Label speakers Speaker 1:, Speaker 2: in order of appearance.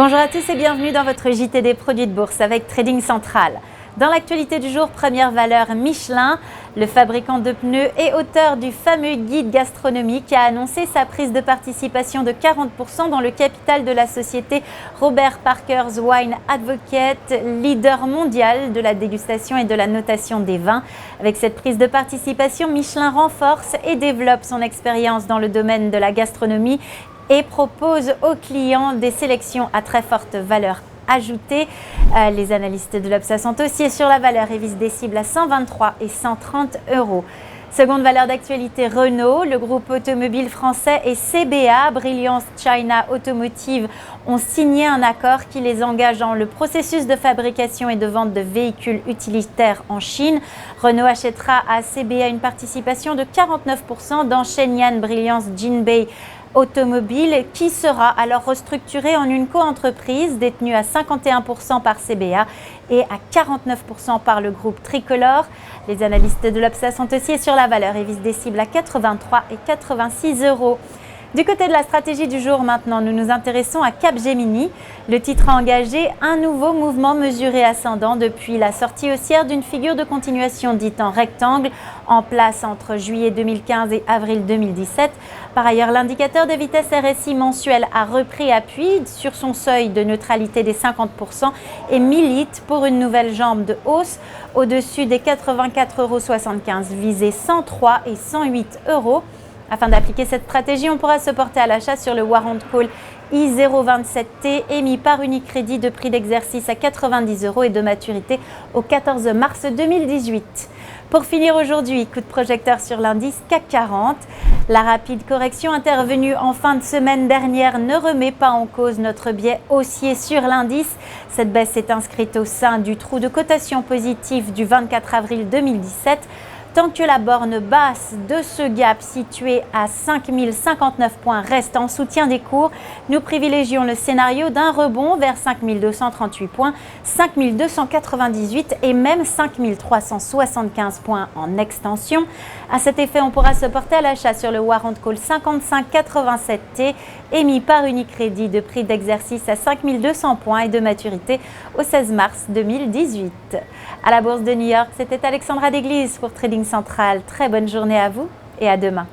Speaker 1: Bonjour à tous et bienvenue dans votre JT des produits de bourse avec Trading Central. Dans l'actualité du jour, première valeur Michelin. Le fabricant de pneus et auteur du fameux guide gastronomique a annoncé sa prise de participation de 40% dans le capital de la société Robert Parker's Wine Advocate, leader mondial de la dégustation et de la notation des vins. Avec cette prise de participation, Michelin renforce et développe son expérience dans le domaine de la gastronomie et propose aux clients des sélections à très forte valeur ajoutée. Les analystes de l'Obsa sont aussi sur la valeur et visent des cibles à 123 et 130 euros. Seconde valeur d'actualité, Renault. Le groupe automobile français et CBA, Brilliance China Automotive, ont signé un accord qui les engage dans le processus de fabrication et de vente de véhicules utilitaires en Chine. Renault achètera à CBA une participation de 49% dans Shenyang Brilliance Jinbei Automobile, qui sera alors restructurée en une coentreprise détenue à 51% par CBA et à 49% par le groupe Tricolor. Les analystes de l'Obsa sont aussi sur la valeur et visent des cibles à 83 et 86 euros. Du côté de la stratégie du jour maintenant, nous nous intéressons à Capgemini. Le titre a engagé un nouveau mouvement mesuré ascendant depuis la sortie haussière d'une figure de continuation dite en rectangle en place entre juillet 2015 et avril 2017. Par ailleurs, l'indicateur de vitesse RSI mensuel a repris appui sur son seuil de neutralité des 50% et milite pour une nouvelle jambe de hausse au-dessus des 84,75 euros, visés 103 et 108 euros. Afin d'appliquer cette stratégie, on pourra se porter à l'achat sur le Warrant Call I027T émis par Unicredit de prix d'exercice à 90 euros et de maturité au 14 mars 2018. Pour finir aujourd'hui, coup de projecteur sur l'indice CAC 40. La rapide correction intervenue en fin de semaine dernière ne remet pas en cause notre biais haussier sur l'indice. Cette baisse est inscrite au sein du trou de cotation positif du 24 avril 2017. Tant que la borne basse de ce gap situé à 5059 points reste en soutien des cours, nous privilégions le scénario d'un rebond vers 5238 points, 5298 et même 5375 points en extension. À cet effet, on pourra se porter à l'achat sur le Warrant Call 5587T émis par Unicredit de prix d'exercice à 5200 points et de maturité au 16 mars 2018. À la Bourse de New York, c'était Alexandra Deglise pour Trading Central. Très bonne journée à vous et à demain.